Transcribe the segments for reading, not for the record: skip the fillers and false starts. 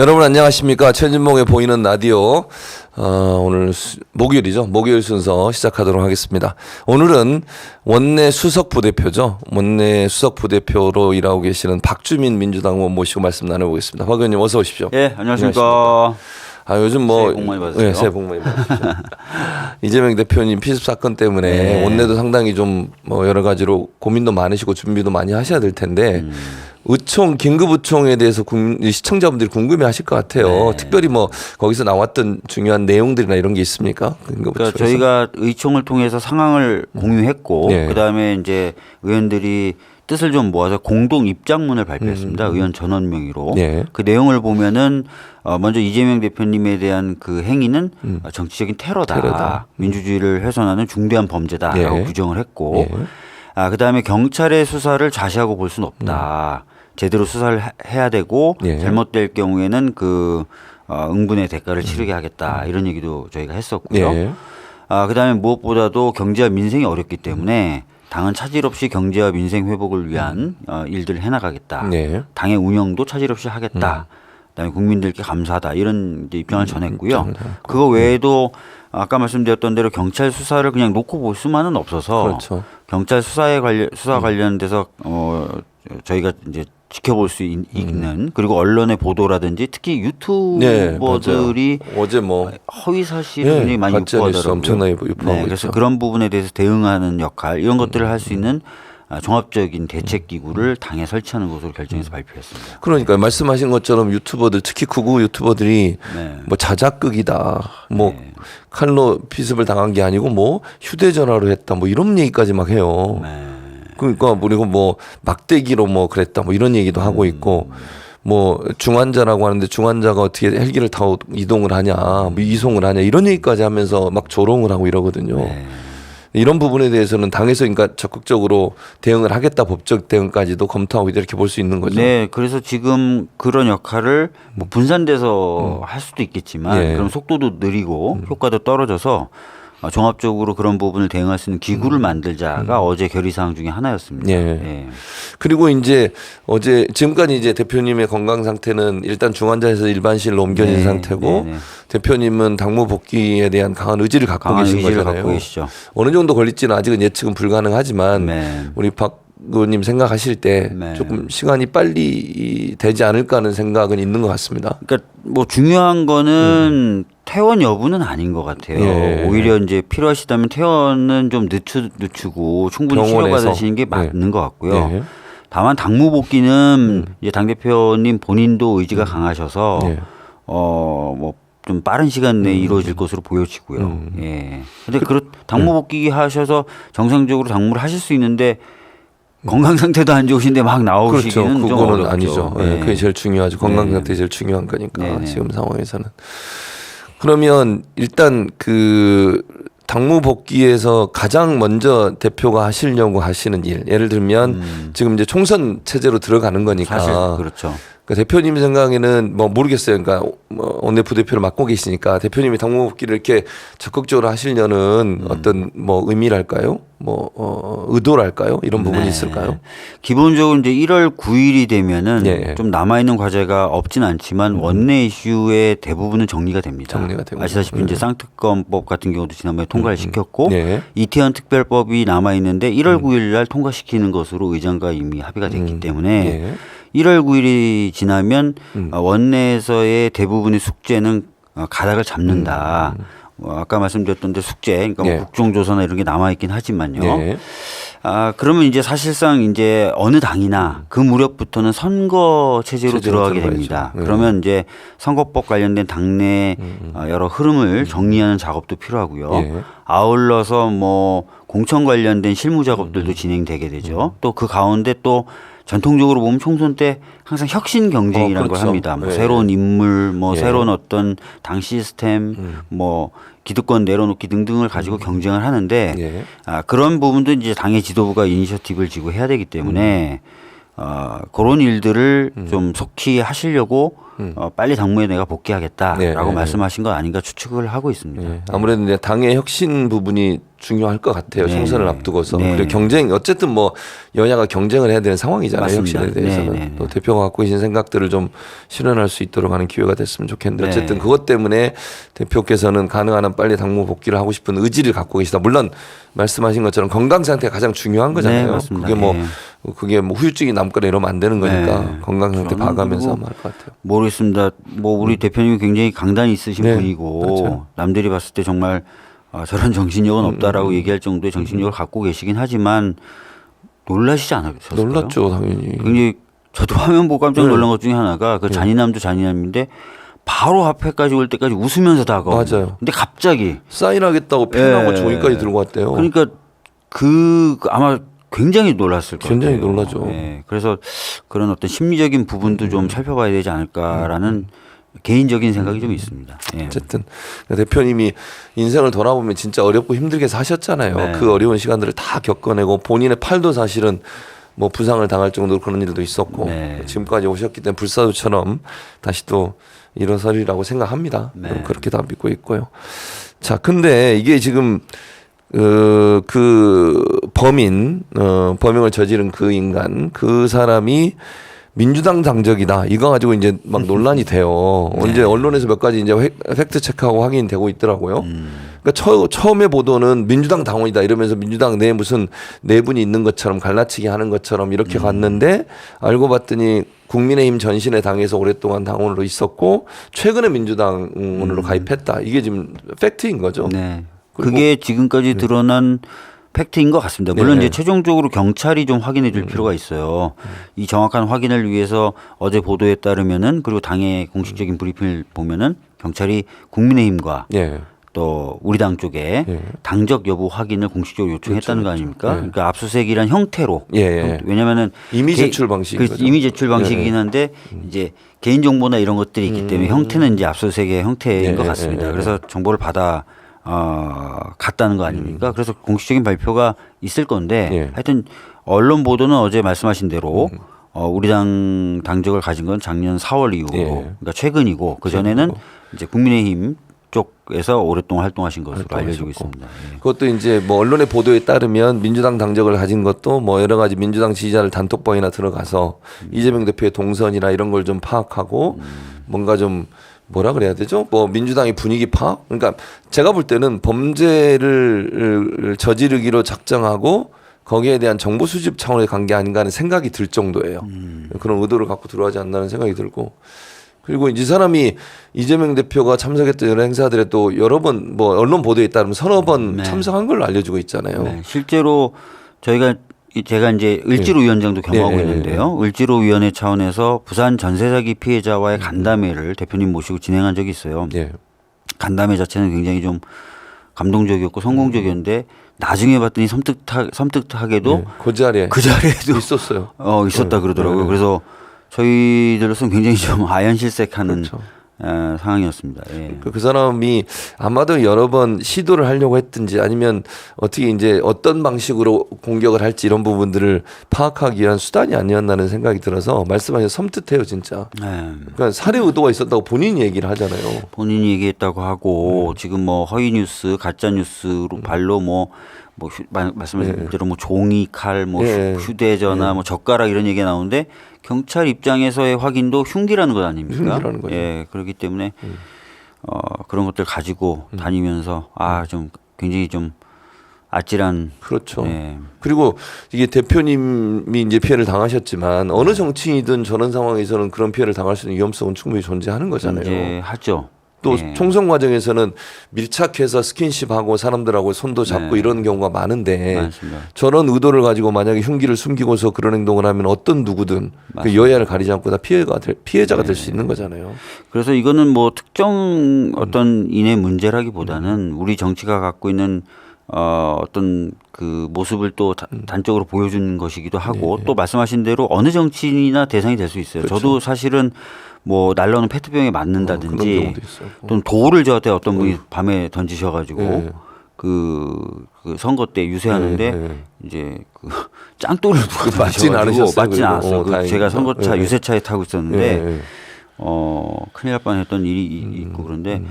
여러분 안녕하십니까. 최진봉의 보이는 라디오 오늘 목요일이죠. 목요일 순서 시작하도록 하겠습니다. 오늘은 원내 수석 부대표죠. 원내 수석 부대표로 일하고 계시는 박주민 민주당 의원 모시고 말씀 나눠보겠습니다. 박 의원님 어서 오십시오. 예, 안녕하십니까. 요즘 뭐 새해 복 많이 받으세요. 네, 새해 복 많이 받으십시오. 이재명 대표님 피습 사건 때문에 네. 원내도 상당히 좀 뭐 여러 가지로 고민도 많으시고 준비도 많이 하셔야 될 텐데 의총 긴급 의총에 대해서 시청자분들이 궁금해하실 것 같아요. 네. 특별히 뭐 거기서 나왔던 중요한 내용들이나 이런 게 있습니까? 긴급 그러니까 의총에서. 저희가 의총을 통해서 상황을 공유했고 네. 그다음에 이제 의원들이 뜻을 좀 모아서 공동 입장문을 발표했습니다. 의원 전원 명의로. 네. 그 내용을 보면은 먼저 이재명 대표님에 대한 그 행위는 정치적인 테러다. 민주주의를 훼손하는 중대한 범죄다라고 네. 규정을 했고 네. 그다음에 경찰의 수사를 좌시하고 볼 수는 없다. 제대로 수사를 해야 되고 네. 잘못될 경우에는 그 응분의 대가를 치르게 하겠다. 이런 얘기도 저희가 했었고요. 네. 그다음에 무엇보다도 경제와 민생이 어렵기 때문에 당은 차질 없이 경제와 민생 회복을 위한 일들을 해나가겠다. 네. 당의 운영도 차질 없이 하겠다. 그다음에 국민들께 감사하다. 이런 이제 입장을 전했고요. 그거 외에도 아까 말씀드렸던 대로 경찰 수사를 그냥 놓고 볼 수만은 없어서 그렇죠. 경찰 수사 관련돼서 저희가 이제 지켜볼 수 있는 그리고 언론의 보도라든지 특히 유튜버들이 네, 어제 뭐 허위 사실을 굉장히 많이 가짜 뉴스 유포하더라고요. 엄청나게 유포하고 그래서 있죠. 그런 부분에 대해서 대응하는 역할 이런 것들을 할 수 있는 종합적인 대책 기구를 당에 설치하는 것으로 결정해서 발표했습니다. 그러니까 말씀하신 것처럼 유튜버들 특히 극우 유튜버들이 네. 뭐 자작극이다, 뭐 네. 칼로 피습을 당한 게 아니고 뭐 휴대전화로 했다, 뭐 이런 얘기까지 막 해요. 네. 그러니까 그리고 뭐 막대기로 뭐 그랬다, 뭐 이런 얘기도 하고 있고 뭐 중환자라고 하는데 중환자가 어떻게 헬기를 타고 이동을 하냐, 뭐 이송을 하냐 이런 얘기까지 하면서 막 조롱을 하고 이러거든요. 네. 이런 부분에 대해서는 당에서 그러니까 적극적으로 대응을 하겠다, 법적 대응까지도 검토하고 이렇게 볼 수 있는 거죠. 네, 그래서 지금 그런 역할을 뭐 분산돼서 할 수도 있겠지만 예. 그럼 속도도 느리고 효과도 떨어져서 종합적으로 그런 부분을 대응할 수 있는 기구를 만들자가 어제 결의사항 중에 하나였습니다. 예. 예. 그리고 이제 어제 지금까지 이제 대표님의 건강 상태는 일단 중환자에서 일반실로 옮겨진 네, 상태고 네, 네. 대표님은 당무 복귀에 대한 강한 의지를 갖고 강한 계신 의지를 거잖아요. 갖고 계시죠. 어느 정도 걸릴지는 아직은 예측은 불가능하지만 네. 우리 박 의원님 생각하실 때 네. 조금 시간이 빨리 되지 않을까 하는 생각은 있는 것 같습니다. 그러니까 뭐 중요한 거는 퇴원 여부는 아닌 것 같아요. 예. 오히려 이제 필요하시다면 퇴원은 좀 늦추고 충분히 병원에서. 치료받으시는 게 맞는 것 같고요. 예. 다만 당무 복귀는 이제 당 대표님 본인도 의지가 강하셔서 예. 뭐 좀 빠른 시간 내에 이루어질 것으로 보여지고요. 예. 근데 당무 복귀 하셔서 정상적으로 당무를 하실 수 있는데 건강 상태도 안 좋으신데 막 나오시기는 그렇죠. 좀 그거는 어렵죠. 아니죠. 예. 네, 그게 제일 중요하죠. 건강 네. 상태 제일 중요한 거니까 네, 네. 지금 상황에서는. 그러면 일단 그 당무 복귀에서 가장 먼저 대표가 하시려고 하시는 일, 예를 들면 지금 이제 총선 체제로 들어가는 거니까. 사실 그렇죠. 그러니까 대표님 생각에는 뭐 모르겠어요. 그러니까 원내 부대표를 맡고 계시니까 대표님이 당무 복귀를 이렇게 적극적으로 하시려는 어떤 뭐 의미랄까요? 뭐 의도랄까요? 이런 부분이 네. 있을까요? 기본적으로 이제 1월 9일이 되면은 예. 좀 남아있는 과제가 없진 않지만 원내 이슈의 대부분은 정리가 됩니다. 정리가 되고. 아시다시피 이제 쌍특검법 같은 경우도 지난번에 통과를 시켰고 네. 이태원 특별법이 남아있는데 1월 9일 날 통과시키는 것으로 의장과 이미 합의가 됐기 때문에 예. 1월 9일이 지나면 원내에서의 대부분의 숙제는 가닥을 잡는다. 아까 말씀드렸던 데 숙제, 그러니까 예. 뭐 국정조사나 이런 게 남아있긴 하지만요. 네. 그러면 이제 사실상 이제 어느 당이나 그 무렵부터는 선거 체제로 체제로 들어가게 들어가야죠. 됩니다. 네. 그러면 이제 선거법 관련된 당내 여러 흐름을 정리하는 작업도 필요하고요. 예. 아울러서 뭐 공천 관련된 실무 작업들도 진행되게 되죠. 또 그 가운데 또 전통적으로 보면 총선 때 항상 혁신 경쟁이라는 그렇죠. 걸 합니다. 뭐 예. 새로운 인물, 뭐 예. 새로운 어떤 당 시스템, 뭐 기득권 내려놓기 등등을 가지고 경쟁을 하는데 예. 그런 부분도 이제 당의 지도부가 이니셔티브를 지고 해야 되기 때문에 그런 일들을 좀 속히 하시려고 빨리 당무에 내가 복귀하겠다라고 네, 네, 말씀하신 건 아닌가 추측을 하고 있습니다. 예. 아무래도 이제 당의 혁신 부분이 중요할 것 같아요. 네. 총선을 앞두고서. 네. 그리고 경쟁 어쨌든 뭐 여야가 경쟁을 해야 되는 상황이잖아요. 맞습니다. 혁신에 대해서는. 네, 네, 네. 또 대표가 갖고 계신 생각들을 좀 실현할 수 있도록 하는 기회가 됐으면 좋겠는데 네. 어쨌든 그것 때문에 대표께서는 가능한 한 빨리 당무 복귀를 하고 싶은 의지를 갖고 계시다. 물론 말씀하신 것처럼 건강 상태가 가장 중요한 거잖아요. 네, 맞습니다. 그게 뭐 후유증이 남거나 이러면 안 되는 거니까 네. 건강 상태 저는 봐가면서 그리고 하면 할 것 같아요. 모르겠습니다. 뭐 우리 대표님이 굉장히 강단이 있으신 네, 분이고 그렇죠. 남들이 봤을 때 정말 저런 정신력은 없다라고 얘기할 정도의 정신력을 갖고 계시긴 하지만 놀라시지 않으셨어요? 놀랐죠, 당연히. 굉장히 저도 화면 보고 깜짝 네. 놀란 것 중에 하나가 그 잔인함도 잔인함인데 바로 앞에까지 올 때까지 웃으면서 다가오고. 맞아요. 근데 갑자기 사인하겠다고 펜하고 예. 종이까지 들고 왔대요. 그러니까 아마 굉장히 놀랐을 거예요. 굉장히 놀라죠. 예. 그래서 그런 어떤 심리적인 부분도 좀 살펴봐야 되지 않을까라는 개인적인 생각이 좀 있습니다. 예. 어쨌든 대표님이 인생을 돌아보면 진짜 어렵고 힘들게 사셨잖아요. 네. 그 어려운 시간들을 다 겪어내고 본인의 팔도 사실은 뭐 부상을 당할 정도로 그런 일도 있었고 네. 지금까지 오셨기 때문에 불사조처럼 다시 또 일어서리라고 생각합니다. 네. 그렇게 다 믿고 있고요. 자, 근데 이게 지금 그 범행을 저지른 그 인간 그 사람이 민주당 당적이다. 이거 가지고 이제 막 논란이 돼요. 언제 언론에서 몇 가지 이제 팩트 체크하고 확인되고 있더라고요. 그러니까 처음에 보도는 민주당 당원이다 이러면서 민주당 내에 무슨 내분이 있는 것처럼 갈라치기 하는 것처럼 이렇게 갔는데 알고 봤더니 국민의힘 전신의 당에서 오랫동안 당원으로 있었고 최근에 민주당으로 가입했다. 이게 지금 팩트인 거죠. 네. 그리고- 그게 지금까지 드러난 팩트인 것 같습니다. 물론 네. 이제 최종적으로 경찰이 좀 확인해 줄 필요가 있어요. 이 정확한 확인을 위해서 어제 보도에 따르면은 그리고 당의 공식적인 브리핑을 보면은 경찰이 국민의힘과 예. 또 우리 당 쪽에 예. 당적 여부 확인을 공식적으로 요청했다는 거 아닙니까? 예. 그러니까 압수수색이란 형태로. 예, 예. 왜냐면은 이미 개- 제출 방식인 그 거죠. 이미 제출 방식이긴 예, 예. 한데 이제 개인 정보나 이런 것들이 있기 때문에 형태는 이제 압수수색의 형태인 예, 것 예, 같습니다. 예, 예. 그래서 정보를 받아 갔다는 거 아닙니까? 그래서 공식적인 발표가 있을 건데 예. 하여튼 언론 보도는 어제 말씀하신 대로 우리 당 당적을 가진 건 작년 4월 이후로 예. 그러니까 최근이고 그 전에는 이제 국민의힘 쪽에서 오랫동안 활동하신 것으로 알려지고 활동하셨고. 있습니다. 예. 그것도 이제 뭐 언론의 보도에 따르면 민주당 당적을 가진 것도 뭐 여러 가지 민주당 지지자를 단톡방이나 들어가서 이재명 대표의 동선이나 이런 걸 좀 파악하고 뭔가 좀 뭐라 그래야 되죠? 뭐 민주당의 분위기 파악? 그러니까 제가 볼 때는 범죄를 저지르기로 작정하고 거기에 대한 정보 수집 차원의 간 게 아닌가 하는 생각이 들 정도예요. 그런 의도를 갖고 들어가지 않나는 생각이 들고. 그리고 이 사람이 이재명 대표가 참석했던 여러 행사들에 또 여러 번 뭐 언론 보도에 따르면 서너 번 네. 참석한 걸로 알려지고 있잖아요. 네, 실제로 제가 이제 을지로 위원장도 겸하고 네, 네, 있는데요. 을지로 위원회 차원에서 부산 전세 사기 피해자와의 간담회를 대표님 모시고 진행한 적이 있어요. 예. 간담회 자체는 굉장히 좀 감동적이었고 성공적이었는데 나중에 봤더니 섬뜩하게도 예. 그 자리에 그 자리에도 있었어요. 있었다 그러더라고요. 네. 그래서 저희들로서는 굉장히 좀 아연실색하는 그렇죠. 상황이었습니다. 예. 그 사람이 아마도 여러 번 시도를 하려고 했든지 아니면 어떻게 이제 어떤 방식으로 공격을 할지 이런 부분들을 파악하기 위한 수단이 아니었나는 생각이 들어서 말씀하신 섬뜩해요 진짜. 네. 그러니까 살해 의도가 있었다고 본인이 얘기를 하잖아요. 본인이 얘기했다고 하고 지금 뭐 허위 뉴스, 가짜 뉴스로 발로 말씀하신 대로 뭐 종이 칼, 뭐 예. 휴대전화, 뭐 젓가락 이런 얘기가 나오는데 경찰 입장에서의 확인도 흉기라는 것 아닙니까? 흉기라는 거죠. 예, 그렇기 때문에 그런 것들 가지고 다니면서 좀 굉장히 좀 아찔한. 그렇죠. 예. 그리고 이게 대표님이 이제 피해를 당하셨지만 어느 정치인이든 저런 상황에서는 그런 피해를 당할 수 있는 위험성은 충분히 존재하는 거잖아요. 이제 하죠. 또 예. 총선 과정에서는 밀착해서 스킨십하고 사람들하고 손도 잡고 네. 이런 경우가 많은데 많습니다. 저런 의도를 가지고 만약에 흉기를 숨기고서 그런 행동을 하면 어떤 누구든 그 여야를 가리지 않고 다 피해자가 될 수 있는 거잖아요. 그래서 이거는 뭐 특정 어떤 인의 문제라기보다는 우리 정치가 갖고 있는 어떤 그 모습을 또 단적으로 보여주는 것이기도 하고 또 말씀하신 대로 어느 정치인이나 대상이 될 수 있어요. 그렇죠. 저도 사실은 뭐 날라오는 페트병에 그런 맞는다든지 경우도 있어요. 또는 돌을 저한테 어떤 분이 밤에 던지셔가지고 예. 그 선거 때 유세하는데 예. 이제 그 짱돌을 누가 맞진 던져가지고 않으셨어요, 맞진 그리고? 않았어요. 제가 다행이다. 선거차 예. 유세차에 타고 있었는데 예. 큰일 날 뻔했던 일이 있고 그런데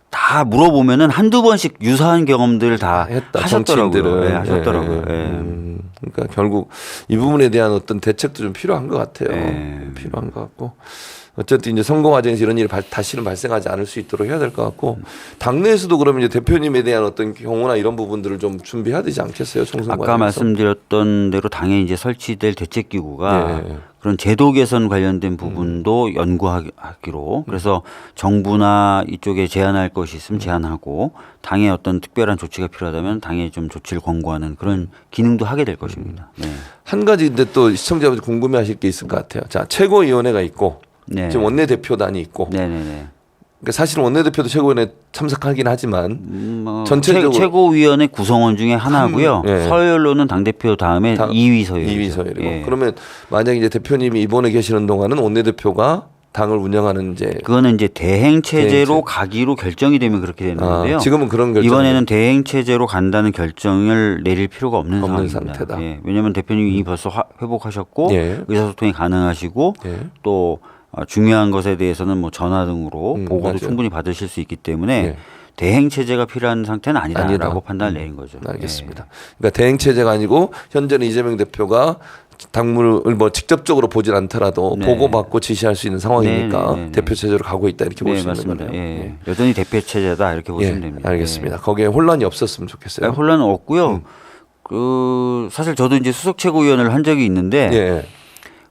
다 물어보면은 한두 번씩 유사한 경험들을 다 했다. 하셨더라고요. 정치인들은. 네, 하셨더라고요. 예, 예. 예. 그러니까 결국 이 부분에 대한 어떤 대책도 좀 필요한 것 같아요. 예. 필요한 것 같고. 어쨌든 이제 선거 과정에서 이런 일이 다시는 발생하지 않을 수 있도록 해야 될 것 같고 당내에서도 그러면 이제 대표님에 대한 어떤 경우나 이런 부분들을 좀 준비해야 되지 않겠어요? 총선 아까 과정에서? 말씀드렸던 대로 당에 이제 설치될 대책기구가 네. 그런 제도 개선 관련된 부분도 연구하기로 그래서 정부나 이쪽에 제안할 것이 있으면 제안하고 당에 어떤 특별한 조치가 필요하다면 당에 좀 조치를 권고하는 그런 기능도 하게 될 것입니다. 네. 한 가지 근데 또 시청자분들 궁금해하실 게 있을 것 같아요. 자, 최고위원회가 있고 네. 지금 원내대표단이 있고 네네네. 그러니까 사실은 원내대표도 최고위원회 참석하긴 하지만 전체적으로 최고위원회 구성원 중에 하나고요. 예. 서열로는 당대표 다음에 2위 서열. 2위 서열이고 예. 그러면 만약에 이제 대표님이 이번에 계시는 동안은 원내대표가 당을 운영하는 이제 그거는 이제 대행 체제로 대행 가기로 결정이 되면 그렇게 되는 건데요. 지금은 그런 결정 이번에는 대행 체제로 간다는 결정을 내릴 필요가 없는 상황입니다. 상태다. 예. 왜냐하면 대표님이 이미 벌써 회복하셨고 예. 의사소통이 가능하시고 예. 또 중요한 것에 대해서는 뭐 전화 등으로 보고도 맞아요. 충분히 받으실 수 있기 때문에 예. 대행 체제가 필요한 상태는 아니다라고 아니다. 판단을 내린 거죠. 알겠습니다. 그러니까 대행 체제가 아니고 현재는 이재명 대표가 당무를 뭐 직접적으로 보진 않더라도 네. 보고받고 지시할 수 있는 상황이니까 네, 네, 네. 대표 체제로 가고 있다 이렇게 볼 네, 수 있는 맞습니다. 거네요. 예. 여전히 대표 체제다 이렇게 보시면 예, 됩니다. 알겠습니다. 거기에 혼란이 없었으면 좋겠어요. 혼란은 없고요. 그 사실 저도 이제 수석 최고위원을 한 적이 있는데 예.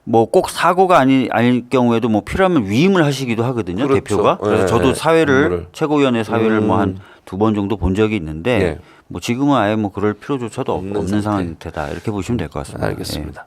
뭐 꼭 사고가 아닐 경우에도 뭐 필요하면 위임을 하시기도 하거든요. 그렇죠. 대표가. 그래서 예, 저도 사회를 업무를. 최고위원회 사회를 뭐 한 2번 정도 본 적이 있는데 예. 뭐 지금은 아예 뭐 그럴 필요조차도 없는 상태. 상태다 이렇게 보시면 될 것 같습니다. 알겠습니다.